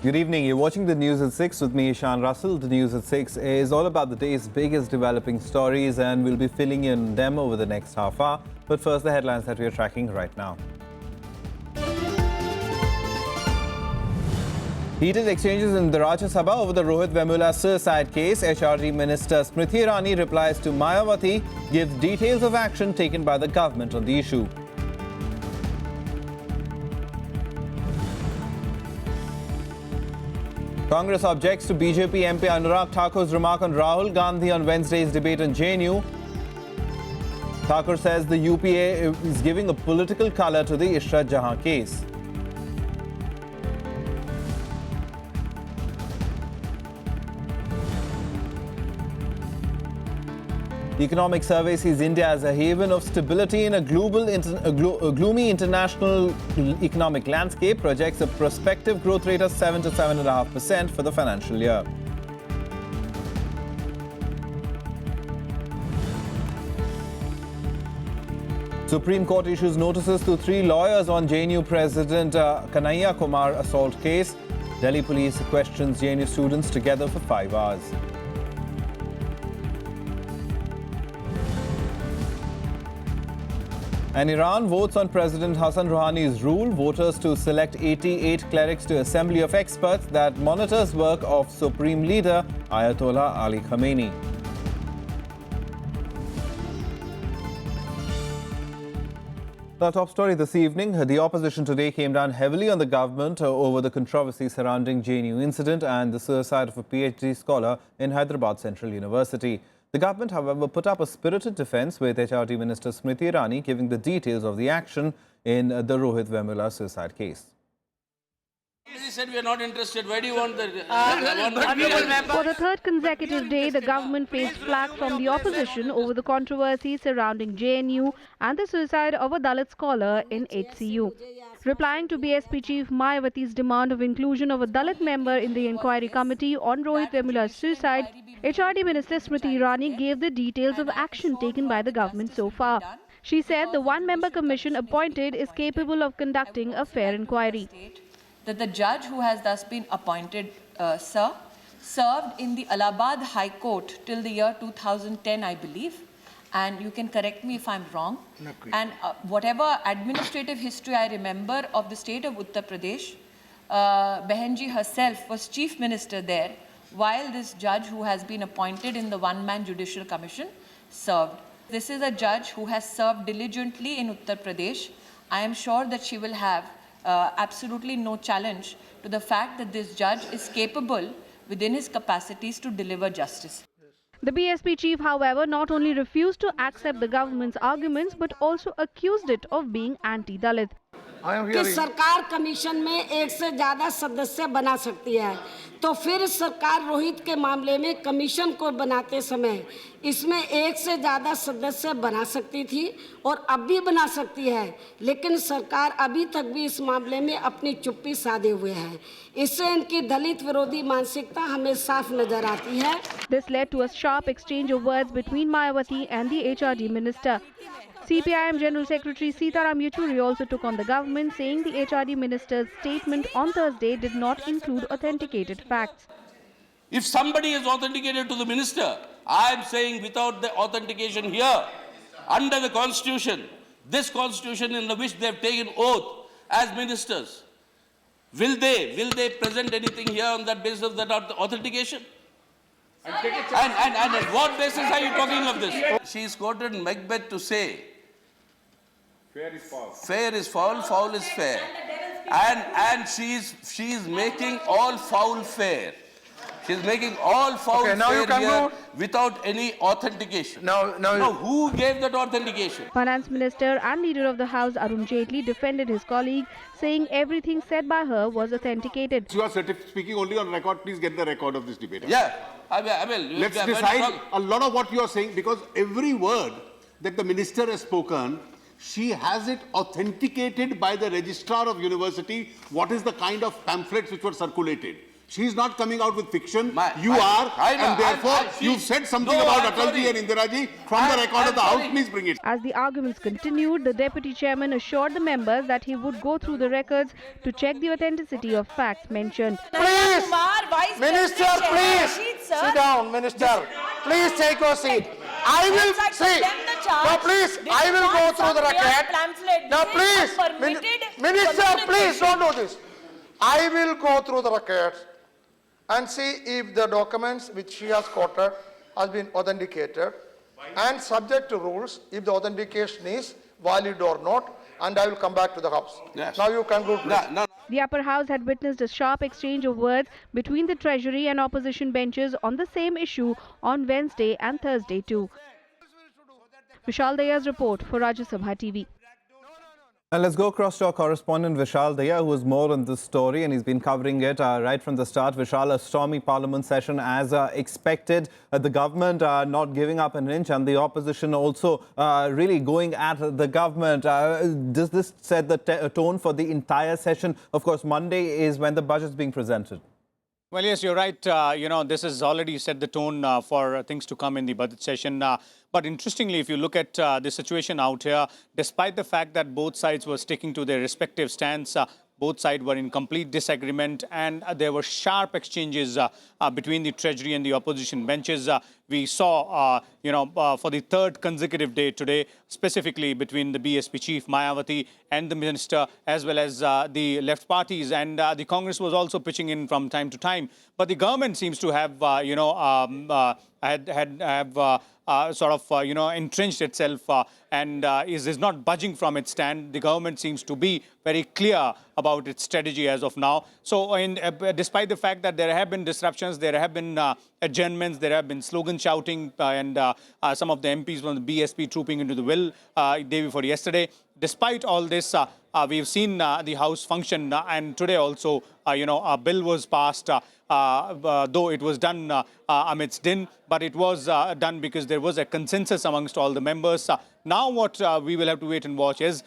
Good evening. You're watching the News at 6 with me, Ishan Russell. The News at 6 is all about the day's biggest developing stories, and we'll be filling in them over the next half hour. But first, the headlines that we are tracking right now. Heated exchanges in the Rajya Sabha over the Rohit Vemula suicide case. HRD Minister Smriti Irani replies to Mayawati, gives details of action taken by the government on the issue. Congress objects to BJP MP Anurag Thakur's remark on Rahul Gandhi on Wednesday's debate on JNU. Thakur says the UPA is giving a political colour to the Ishrat Jahan case. The Economic Survey sees India as a haven of stability in a gloomy international economic landscape, projects a prospective growth rate of 7 to 7.5% for the financial year. Supreme Court issues notices to 3 lawyers on JNU President Kanhaiya Kumar assault case. Delhi police questions JNU students together for 5 hours. And Iran votes on President Hassan Rouhani's rule, voters to select 88 clerics to Assembly of Experts that monitors work of Supreme Leader Ayatollah Ali Khamenei. The top story this evening, the opposition today came down heavily on the government over the controversy surrounding JNU incident and the suicide of a PhD scholar in Hyderabad Central University. The government, however, put up a spirited defence with HRD Minister Smriti Irani giving the details of the action in the Rohit Vemula suicide case. He said we are not interested. Where do you want the... For the third consecutive day, the government faced flack from the opposition over the controversy surrounding JNU and the suicide of a Dalit scholar in HCU. Replying to BSP Chief Mayawati's demand of inclusion of a Dalit member in the inquiry committee on Rohit Vemula's suicide, HRD Minister Smriti Irani gave the details of action taken by the government so far. She said the one-member commission appointed is capable of conducting a fair inquiry. That the judge who has thus been appointed, served in the Allahabad High Court till the year 2010, I believe. And you can correct me if I'm wrong. And whatever administrative history I remember of the state of Uttar Pradesh, Behenji herself was chief minister there, while this judge who has been appointed in the one-man judicial commission served. This is a judge who has served diligently in Uttar Pradesh. I am sure that she will have absolutely no challenge to the fact that this judge is capable within his capacities to deliver justice. The BSP chief, however, not only refused to accept the government's arguments but also accused it of being anti-Dalit. कि सरकार commission में एक से ज़्यादा सदस्य बना सकती है, तो फिर सरकार रोहित के मामले में कमीशन को बनाते समय इसमें एक से ज़्यादा सदस्य बना सकती थी और अब भी बना सकती है, लेकिन सरकार अभी तक भी इस मामले में अपनी चुप्पी साधे हुए है। इससे इनकी दलित विरोधी मानसिकता हमें साफ नजर आती है। This led to a sharp exchange of words between Mayawati and the HRD minister. CPIM General Secretary Sitaram Yechuri also took on the government, saying the HRD minister's statement on Thursday did not include authenticated facts. If somebody is authenticated to the minister, I am saying without the authentication here, under the constitution, this constitution in which they have taken oath as ministers, will they present anything here on that basis of that authentication? And on what basis are you talking of this? She is quoted in Macbeth to say, fair is foul, foul is fair. And she is making all foul fair. She is making all foul fair here without any authentication. Now, who gave that authentication? Finance Minister and Leader of the House Arun Jaitley defended his colleague, saying everything said by her was authenticated. You are speaking only on record. Please get the record of this debate. Yeah, I will. Let's decide a lot of what you are saying, because every word that the minister has spoken, she has it authenticated by the registrar of university. What is the kind of pamphlets which were circulated? She's not coming out with fiction. You I are, know, and therefore she's- you've said something No, about I'm Atalji sorry. and Indiraji from the record of the House. Please bring it. As the arguments continued, the deputy chairman assured the members that he would go through the records to check the authenticity of facts mentioned. Please, Minister, please sit down, Minister. Please take your seat. I will see. No, please, I will go through the record. No, please, Minister, please don't do this. I will go through the records and see if the documents which she has quoted has been authenticated and subject to rules if the authentication is valid or not, and I will come back to the House. Yes. Now you conclude, please. No. The upper house had witnessed a sharp exchange of words between the Treasury and opposition benches on the same issue on Wednesday and Thursday too. Vishal Daya's report for Rajya Sabha TV. And let's go across to our correspondent Vishal Daya, who has more on this story, and he's been covering it right from the start. Vishal, a stormy parliament session as expected. The government not giving up an inch, and the opposition also really going at the government. Does this set the tone for the entire session? Of course, Monday is when the budget is being presented. Well, yes, you're right. This has already set the tone for things to come in the budget session. But interestingly, if you look at the situation out here, despite the fact that both sides were sticking to their respective stance, both sides were in complete disagreement, and there were sharp exchanges between the Treasury and the opposition benches. We saw, for the third consecutive day today, specifically between the BSP chief Mayawati and the minister, as well as the left parties, and the Congress was also pitching in from time to time. But the government seems to have, entrenched itself and is not budging from its stand. The government seems to be very clear about its strategy as of now. So despite the fact that there have been disruptions, there have been adjournments, there have been slogan shouting, and some of the MPs from the BSP trooping into the will day before yesterday. Despite all this, we've seen the House function, and today also, a bill was passed, though it was done amidst din, but it was done because there was a consensus amongst all the members. Now what we will have to wait and watch is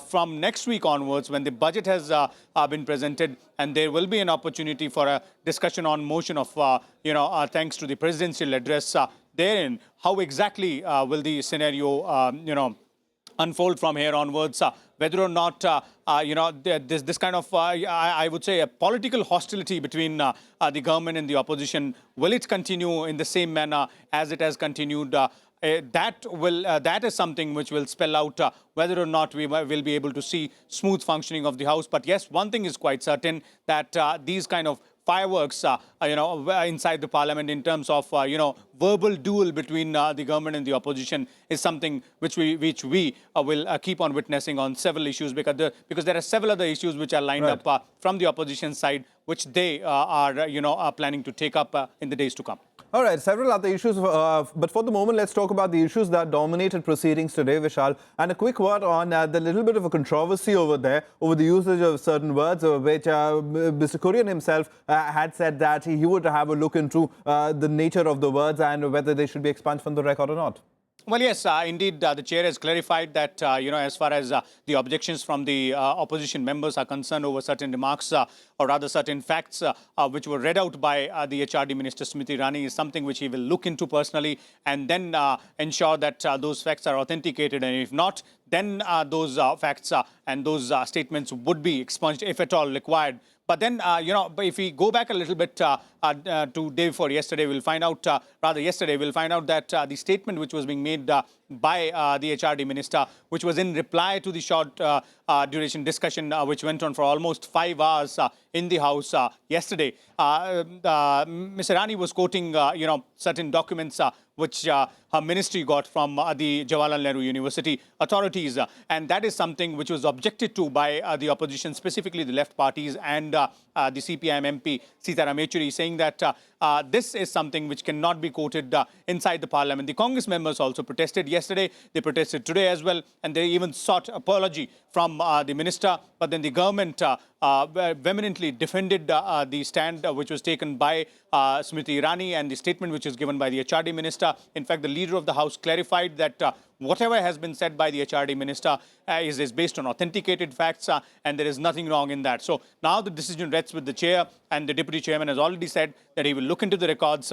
from next week onwards, when the budget has been presented, and there will be an opportunity for a discussion on motion of, thanks to the presidential address therein, how exactly will the scenario, unfold from here onwards, whether or not, this kind of, I would say, a political hostility between the government and the opposition, will it continue in the same manner as it has continued? That is something which will spell out whether or not we will be able to see smooth functioning of the House. But yes, one thing is quite certain, that these kind of fireworks, inside the parliament in terms of, verbal duel between the government and the opposition is something which we will keep on witnessing on several issues, because there are several other issues which are lined up from the opposition side, which they are planning to take up in the days to come. All right, several other issues, but for the moment, let's talk about the issues that dominated proceedings today, Vishal. And a quick word on the little bit of a controversy over there, over the usage of certain words, which Mr. Kurian himself had said that he would have a look into the nature of the words and whether they should be expunged from the record or not. Well, yes, indeed, the chair has clarified that, as far as the objections from the opposition members are concerned over certain remarks, or rather certain facts which were read out by the HRD Minister Smriti Irani, is something which he will look into personally and then ensure that those facts are authenticated. And if not, then those facts and those statements would be expunged if at all required. But then, if we go back a little bit to day before yesterday, we'll find out, we'll find out that the statement which was being made by the HRD minister, which was in reply to the short duration discussion, which went on for almost 5 hours in the House yesterday. Mr. Rani was quoting, certain documents which her ministry got from the Jawaharlal Nehru University authorities. And that is something which was objected to by the opposition, specifically the left parties and the CPIM MP, Sitaram Yechury, saying that this is something which cannot be quoted inside the parliament. The Congress members also protested yesterday. They protested today as well. And they even sought apology from the minister. but then the government vehemently defended the stand which was taken by Smriti Irani and the statement which was given by the HRD minister. In fact, the leader of the House clarified that whatever has been said by the HRD minister is based on authenticated facts and there is nothing wrong in that. So now the decision rests with the chair, and the deputy chairman has already said that he will look into the records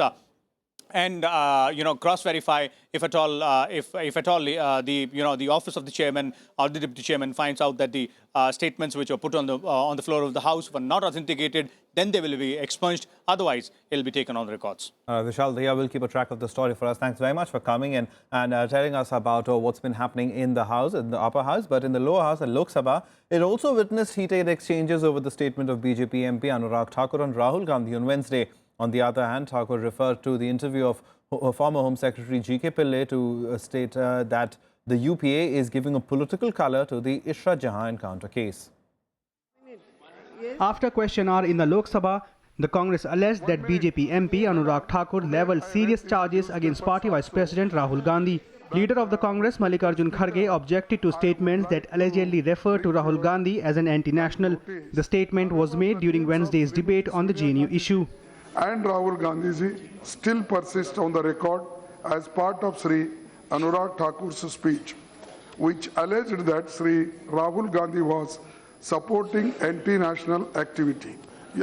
and cross-verify if at all the office of the chairman or the deputy chairman finds out that the statements which were put on the floor of the House were not authenticated, then they will be expunged. Otherwise, it will be taken on the records. Vishal Dahiya will keep a track of the story for us. Thanks very much for coming in and telling us about what's been happening in the House, in the upper house, but in the lower house, at Lok Sabha, it also witnessed heated exchanges over the statement of BJP MP Anurag Thakur and Rahul Gandhi on Wednesday. On the other hand, Thakur referred to the interview of former Home Secretary G.K. Pillai to state that the UPA is giving a political colour to the Ishrat Jahan encounter case. After question hour in the Lok Sabha, the Congress alleged that BJP MP Anurag Thakur levelled serious charges against party Vice President Rahul Gandhi. Leader of the Congress Mallikarjun Kharge objected to statements that allegedly refer to Rahul Gandhi as an anti-national. The statement was made during Wednesday's debate on the JNU issue. And Rahul Gandhi still persists on the record as part of Sri Anurag Thakur's speech, which alleged that Sri Rahul Gandhi was supporting anti-national activity.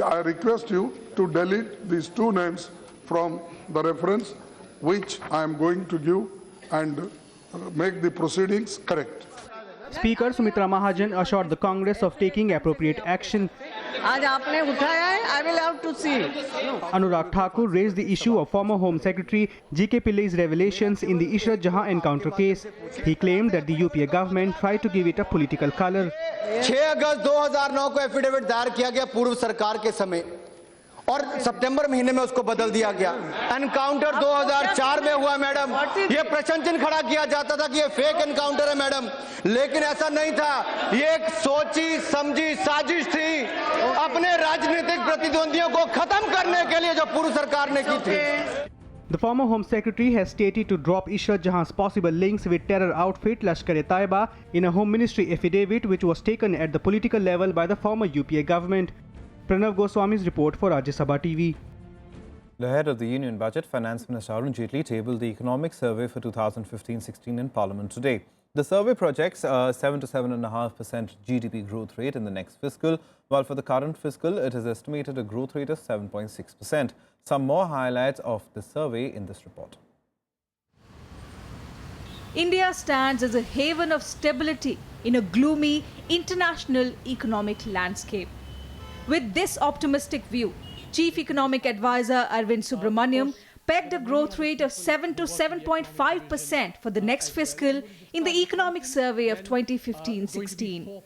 I request you to delete these two names from the reference, which I am going to give, and make the proceedings correct. Speaker Sumitra Mahajan assured the Congress of taking appropriate action. I will have to see. Anurag Thakur raised the issue of former Home Secretary G.K. Pillai's revelations in the Ishrat Jahan encounter case. He claimed that the UPA government tried to give it a political colour. 6 अगस्त 2009 को affidavit दायर किया गया पूर्व सरकार के समय और सितंबर महीने में उसको बदल दिया गया। एनकाउंटर 2004 में हुआ मैडम, ये प्रश्न चिन्ह खड़ा किया जाता था कि ये फेक एनकाउंटर है मैडम, लेकिन ऐसा नहीं था, ये एक सोची समझी साजिश थी अपने राजनीतिक प्रतिद्वंदियों को खत्म करने के लिए जो पूर्व सरकार ने की थी। The former Home Secretary has stated to drop Ishrat Jahan's possible links with terror outfit Lashkar-e-Taiba in a Home Ministry affidavit which was taken at the political level by the former UPA government. Pranav Goswami's report for Rajya Sabha TV. Ahead of the Union Budget, Finance Minister Arun Jaitley tabled the Economic Survey for 2015-16 in Parliament today. The survey projects a 7 to 7.5% GDP growth rate in the next fiscal, while for the current fiscal, it is estimated a growth rate of 7.6%. Some more highlights of the survey in this report. India stands as a haven of stability in a gloomy international economic landscape. With this optimistic view, Chief Economic Advisor Arvind Subramaniam pegged a growth rate of 7 to 7.5% for the next fiscal in the Economic Survey of 2015-16.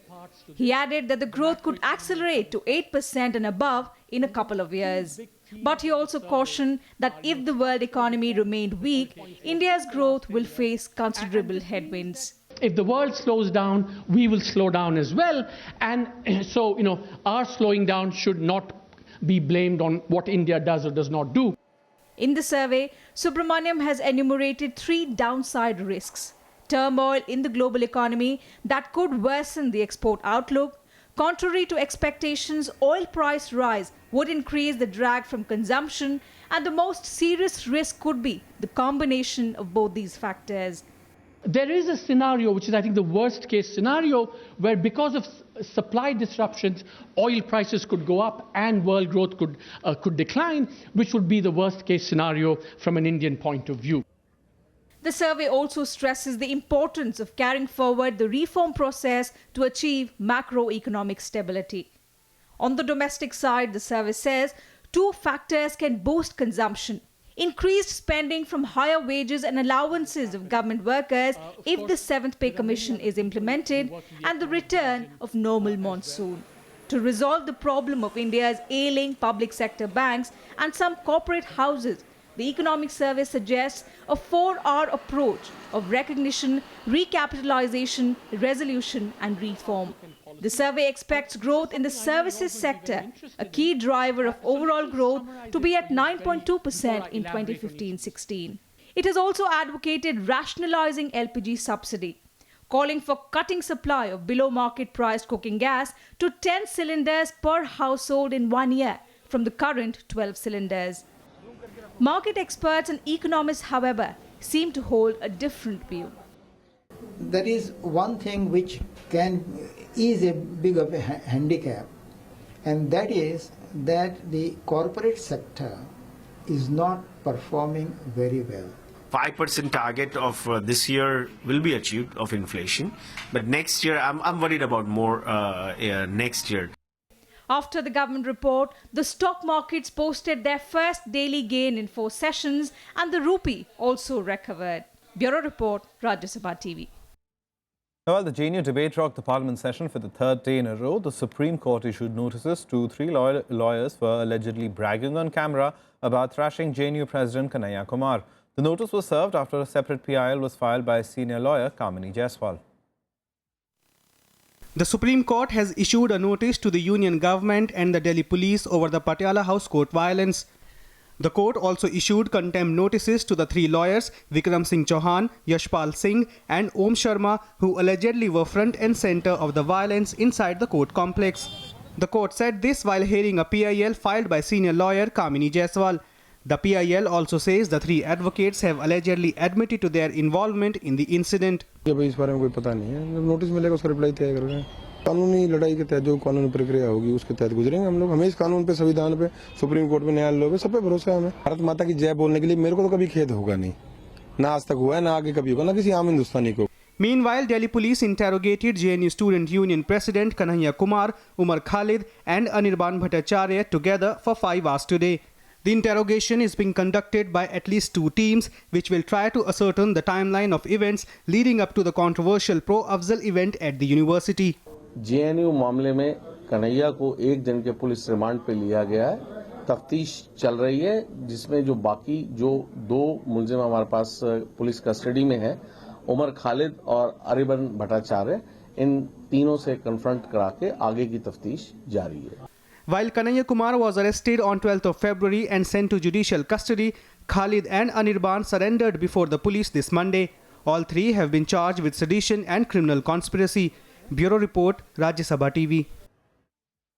He added that the growth could accelerate to 8% and above in a couple of years. But he also cautioned that if the world economy remained weak, India's growth will face considerable headwinds. If the world slows down, we will slow down as well. And so, our slowing down should not be blamed on what India does or does not do. In the survey, Subramaniam has enumerated 3 downside risks: turmoil in the global economy that could worsen the export outlook. Contrary to expectations, oil price rise would increase the drag from consumption, and the most serious risk could be the combination of both these factors. There is a scenario, which is I think the worst case scenario, where because of supply disruptions, oil prices could go up and world growth could decline, which would be the worst case scenario from an Indian point of view. The survey also stresses the importance of carrying forward the reform process to achieve macroeconomic stability. On the domestic side, the survey says 2 factors can boost consumption: increased spending from higher wages and allowances of government workers if the 7th Pay Commission is implemented, and the return of normal monsoon. To resolve the problem of India's ailing public sector banks and some corporate houses, the Economic Survey suggests a 4R approach of recognition, recapitalization, resolution and reform. The survey expects growth in the services sector, a key driver of overall growth, to be at 9.2% in 2015-16. It has also advocated rationalizing LPG subsidy. calling for cutting supply of below-market priced cooking gas to 10 cylinders per household in 1 year from the current 12 cylinders. Market experts and economists, however, seem to hold a different view. There is one thing which is a big of a handicap, and that is that the corporate sector is not performing very well. 5% target of this year will be achieved of inflation, but next year I'm worried about more next year. After the government report, the stock markets posted their first daily gain in 4 sessions and the rupee also recovered. Bureau Report, Rajya Sabha TV. While the JNU debate rocked the parliament session for the 3rd day in a row, the Supreme Court issued notices to 3 lawyers for allegedly bragging on camera about thrashing JNU President Kanhaiya Kumar. The notice was served after a separate PIL was filed by senior lawyer Kamini Jaiswal. The Supreme Court has issued a notice to the Union Government and the Delhi Police over the Patiala House Court violence. The court also issued contempt notices to the 3 lawyers, Vikram Singh Chauhan, Yashpal Singh and Om Sharma, who allegedly were front and center of the violence inside the court complex. The court said this while hearing a PIL filed by senior lawyer Kamini Jaiswal. The PIL also says the 3 advocates have allegedly admitted to their involvement in the incident. इस बारे में कोई पता नहीं है, notice मिलेगा उसका reply तय करेंगे। कानूनी लड़ाई के तहत जो कानूनी प्रक्रिया होगी उसके तहत गुजरेंगे हम लोग। हमें इस कानून पे, संविधान पे, सुप्रीम कोर्ट पे, न्यायालय पे, सब पे भरोसा है हमें। भारत माता की जय बोलने के लिए मेरे को तो कभी खेद होगा नहीं, ना आज तक हुआ है, ना आगे कभी होगा, ना किसी आम हिंदुस्तानी को। Meanwhile, Delhi Police interrogated JNU Student Union President Kanhaiya Kumar, Umar Khalid and Anirban Bhattacharya together for 5 hours today. The interrogation is being conducted by at least 2 teams, which will try to ascertain the timeline of events leading up to the controversial Pro-Afzal event at the university. JNU मामले में कन्हैया को 1 दिन के police remand पे लिया गया है। तफ्तीश चल रही है, जिसमें जो बाकी 2 मुलजिम हमारे पास पुलिस कस्टडी में है, उमर खालिद और अरिबन भट्टाचार्य, इन तीनों से कन्फ्रंट करा के आगे की तफ्तीश जारी है। While Kanhaiya Kumar was arrested on 12th of February and sent to judicial custody, Khalid and Anirban surrendered before the police this Monday. All 3 have been charged with sedition and criminal conspiracy. Bureau Report, Rajya Sabha TV.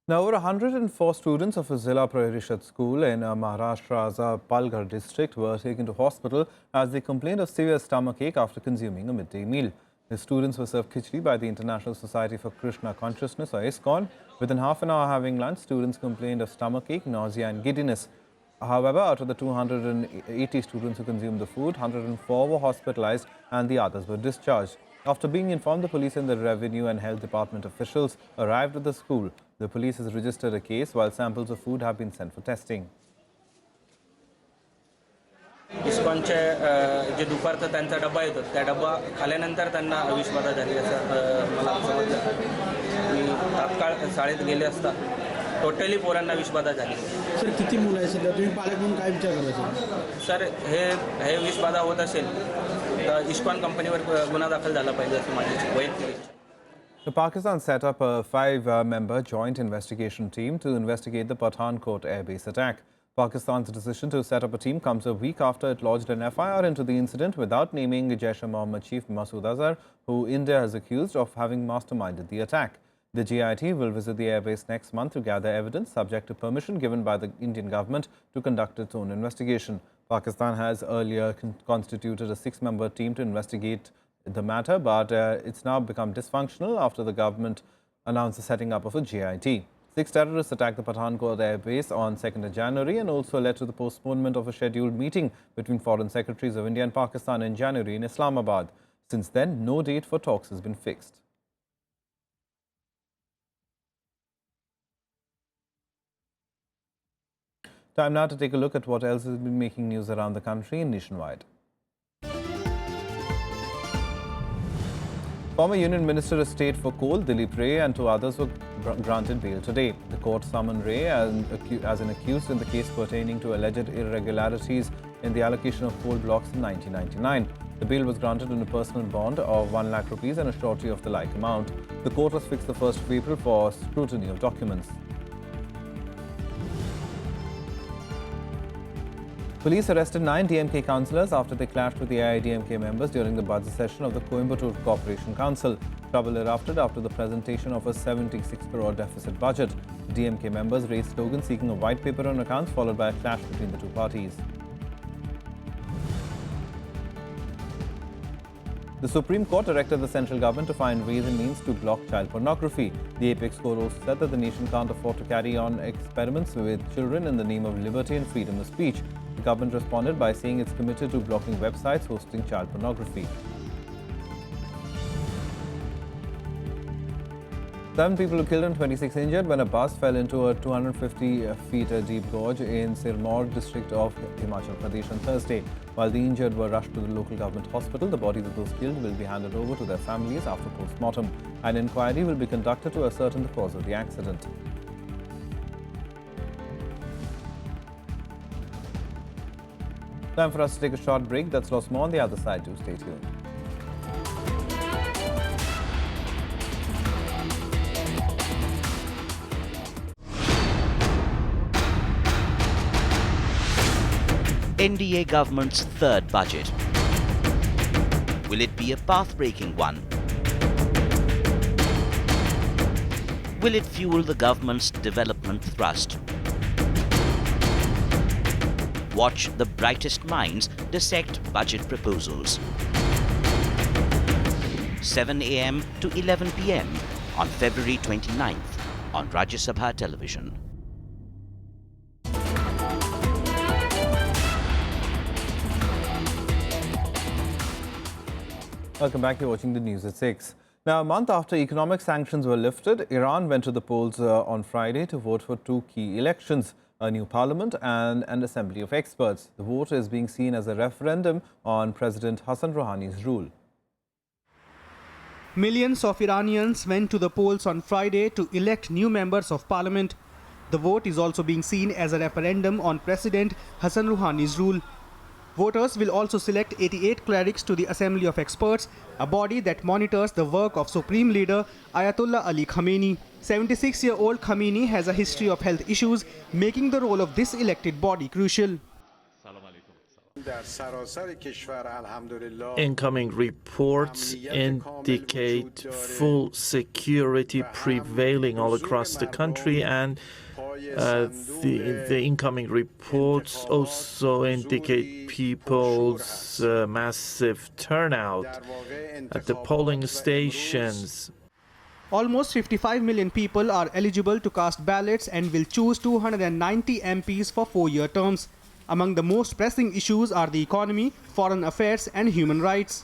Now, over 104 students of a Zilla Prairishad school in Maharashtra's Palghar district were taken to hospital as they complained of severe stomachache after consuming a midday meal. The students were served khichdi by the International Society for Krishna Consciousness, or ISKCON. Within half an hour having lunch, students complained of stomachache, nausea and giddiness. However, out of the 280 students who consumed the food, 104 were hospitalized and the others were discharged. After being informed, the police and the Revenue and Health Department officials arrived at the school. The police has registered a case while samples of food have been sent for testing. इस्कॉनचे जे दुपारचा त्यांचा डब्बा येतो त्या डब्बा खाल्यानंतर त्यांना विषबाधा झाली असं मला समजलं। मी तात्काळ शाळेत गेले असता टोटली पोरांना विषबाधा झाली। सर किती मुलं आहेत सध्या, तुम्ही पालक म्हणून काय विचार करायचा? सर हे विषबाधा होत असेल तर इस्कॉन कंपनीवर गुन्हा दाखल झाला पाहिजे असं माझी वैयक्तिक इच्छा। Pakistan set up a 5-member joint investigation team to investigate the Pathankot airbase attack. Pakistan's decision to set up a team comes a week after it lodged an FIR into the incident without naming Jaish-e-Mohammed chief Masood Azhar, who India has accused of having masterminded the attack. The GIT will visit the airbase next month to gather evidence, subject to permission given by the Indian government to conduct its own investigation. Pakistan has earlier constituted a 6-member team to investigate the matter, but it's now become dysfunctional after the government announced the setting up of a GIT. 6 terrorists attacked the Pathankot Air Base on 2nd January and also led to the postponement of a scheduled meeting between foreign secretaries of India and Pakistan in January in Islamabad. Since then, no date for talks has been fixed. Time now to take a look at what else has been making news around the country and nationwide. Former Union Minister of State for Coal, Dilip Ray, and 2 others were granted bail today. The court summoned Ray as an accused in the case pertaining to alleged irregularities in the allocation of coal blocks in 1999. The bail was granted on a personal bond of 1 lakh rupees and a surety of the like amount. The court has fixed the 1st of April for scrutiny of documents. Police arrested 9 DMK councillors after they clashed with the AIDMK members during the budget session of the Coimbatore Corporation Council. Trouble erupted after the presentation of a 76 crore deficit budget. DMK members raised slogans seeking a white paper on accounts, followed by a clash between the two parties. The Supreme Court directed the central government to find ways and means to block child pornography. The apex court also said that the nation can't afford to carry on experiments with children in the name of liberty and freedom of speech. The government responded by saying it's committed to blocking websites hosting child pornography. 7 people were killed and 26 injured when a bus fell into a 250 feet deep gorge in Sirmaur district of Himachal Pradesh on Thursday. While the injured were rushed to the local government hospital, the bodies of those killed will be handed over to their families after post-mortem. An inquiry will be conducted to ascertain the cause of the accident. Time for us to take a short break. That's lots more on the other side too. Stay tuned. NDA government's third budget. Will it be a path-breaking one? Will it fuel the government's development thrust? Watch the brightest minds dissect budget proposals. 7 a.m. to 11 p.m. on February 29th on Rajya Sabha television. Welcome back. You're watching the news at 6. Now, a month after economic sanctions were lifted, Iran went to the polls on Friday to vote for 2 key elections, a new parliament and an assembly of experts. The vote is being seen as a referendum on President Hassan Rouhani's rule. Millions of Iranians went to the polls on Friday to elect new members of parliament. The vote is also being seen as a referendum on President Hassan Rouhani's rule. Voters will also select 88 clerics to the Assembly of Experts, a body that monitors the work of Supreme Leader Ayatollah Ali Khamenei. 76-year-old Khamenei has a history of health issues, making the role of this elected body crucial. Incoming reports indicate full security prevailing all across the country, and the incoming reports also indicate people's massive turnout at the polling stations. Almost 55 million people are eligible to cast ballots and will choose 290 MPs for 4-year terms. Among the most pressing issues are the economy, foreign affairs and human rights.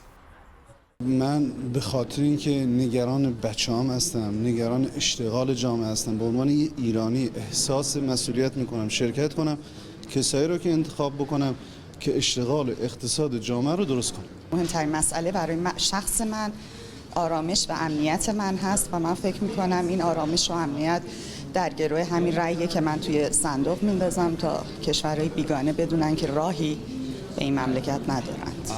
من به خاطر اینکه نگران بچه‌هام هستم، نگران اشتغال جامعه هستم، به عنوان ایرانی احساس مسئولیت میکنم شرکت کنم، کسایی رو که انتخاب بکنم که اشتغال و اقتصاد جامعه رو درست کنم. مهمترین مسئله برای شخص من آرامش و امنیت من هست و من فکر میکنم این آرامش و امنیت در گروه همین رأیه که من توی صندوق میندازم تا کشورهای بیگانه بدونن که راهی به این مملکت ندارند.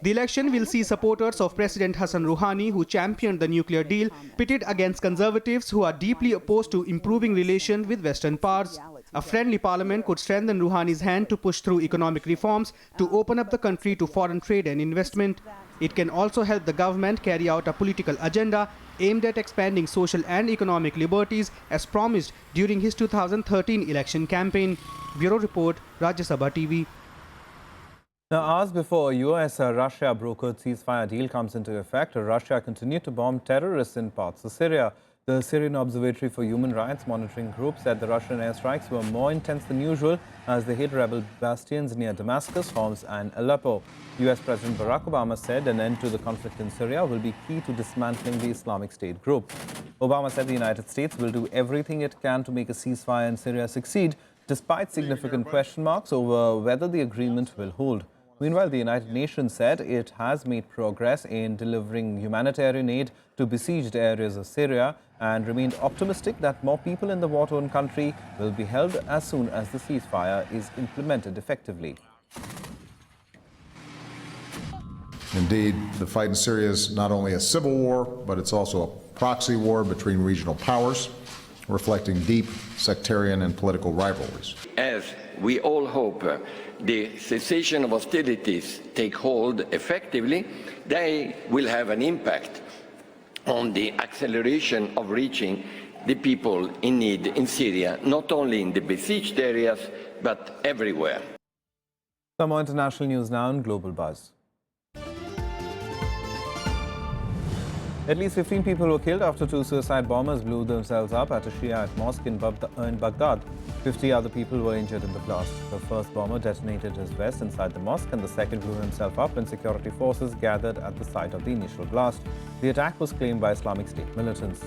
The election will see supporters of President Hassan Rouhani, who championed the nuclear deal, pitted against conservatives who are deeply opposed to improving relations with Western powers. A friendly parliament could strengthen Rouhani's hand to push through economic reforms to open up the country to foreign trade and investment. It can also help the government carry out a political agenda aimed at expanding social and economic liberties as promised during his 2013 election campaign. Bureau Report, Rajya Sabha TV. Now, hours before a US-Russia brokered ceasefire deal comes into effect, Russia continued to bomb terrorists in parts of Syria. The Syrian Observatory for Human Rights Monitoring Group said the Russian airstrikes were more intense than usual as they hit rebel bastions near Damascus, Homs and Aleppo. US President Barack Obama said an end to the conflict in Syria will be key to dismantling the Islamic State group. Obama said the United States will do everything it can to make a ceasefire in Syria succeed, despite significant question marks over whether the agreement will hold. Meanwhile, the United Nations said it has made progress in delivering humanitarian aid to besieged areas of Syria and remained optimistic that more people in the war-torn country will be held as soon as the ceasefire is implemented effectively. Indeed, the fight in Syria is not only a civil war, but it's also a proxy war between regional powers. reflecting deep sectarian and political rivalries. As we all hope the cessation of hostilities take hold effectively, they will have an impact on the acceleration of reaching the people in need in Syria, not only in the besieged areas, but everywhere. Some more international news now in Global Buzz. At least 15 people were killed after two suicide bombers blew themselves up at a Shiite mosque in Baghdad. 50 other people were injured in the blast. The first bomber detonated his vest inside the mosque and the second blew himself up when security forces gathered at the site of the initial blast. The attack was claimed by Islamic State militants.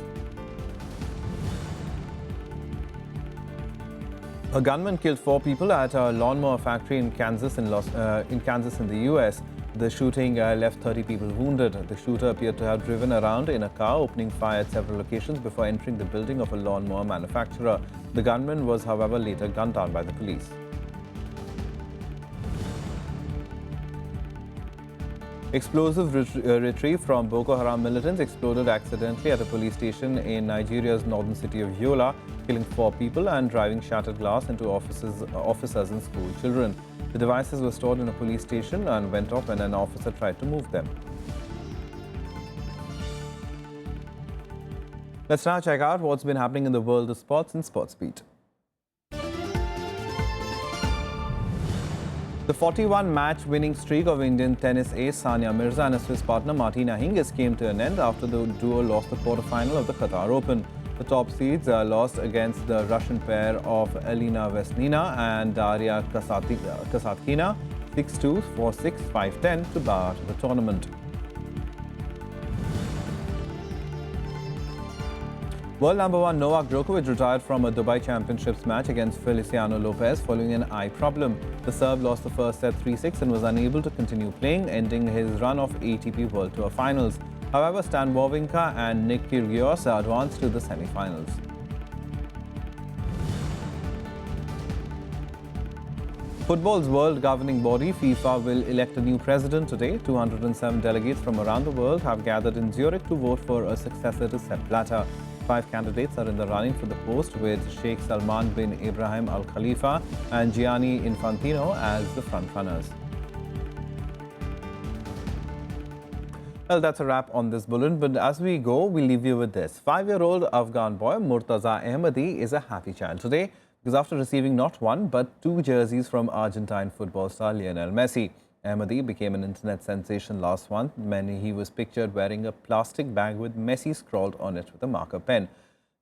A gunman killed 4 people at a lawnmower factory in Kansas in the U.S. The shooting left 30 people wounded. The shooter appeared to have driven around in a car, opening fire at several locations before entering the building of a lawnmower manufacturer. The gunman was, however, later gunned down by the police. Explosive retrieve from Boko Haram militants exploded accidentally at a police station in Nigeria's northern city of Yola, killing 4 people and driving shattered glass into officers and school children. The devices were stored in a police station and went off when an officer tried to move them. Let's now check out what's been happening in the world of sports and Sports Beat. The 41-match winning streak of Indian tennis ace Sania Mirza and her Swiss partner Martina Hingis came to an end after the duo lost the quarter-final of the Qatar Open. The top seeds lost against the Russian pair of Elina Vesnina and Daria Kasatkina 6-2, 4-6, 5-10 to bow out of the tournament. World number 1 Novak Djokovic retired from a Dubai Championships match against Feliciano Lopez following an eye problem. The Serb lost the first set 3-6 and was unable to continue playing, ending his run of ATP World Tour finals. However, Stan Wawrinka and Nick Kyrgios advanced to the semi-finals. Football's world governing body, FIFA, will elect a new president today. 207 delegates from around the world have gathered in Zurich to vote for a successor to Sepp Blatter. 5 candidates are in the running for the post, with Sheikh Salman bin Ibrahim Al Khalifa and Gianni Infantino as the frontrunners. Well, that's a wrap on this bulletin, but as we go, we'll leave you with this. 5-year-old Afghan boy Murtaza Ahmadi is a happy child today because after receiving not 1 but 2 jerseys from Argentine football star Lionel Messi. Ahmadi became an internet sensation last month when he was pictured wearing a plastic bag with Messi scrawled on it with a marker pen.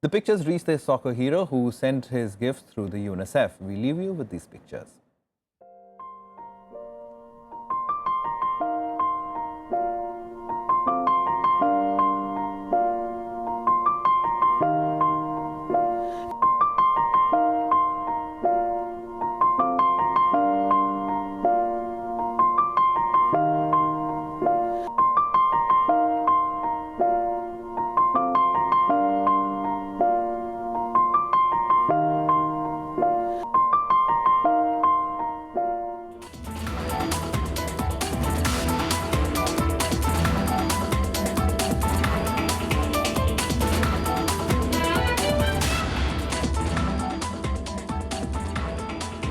The pictures reached the soccer hero who sent his gift through the UNICEF. We leave you with these pictures.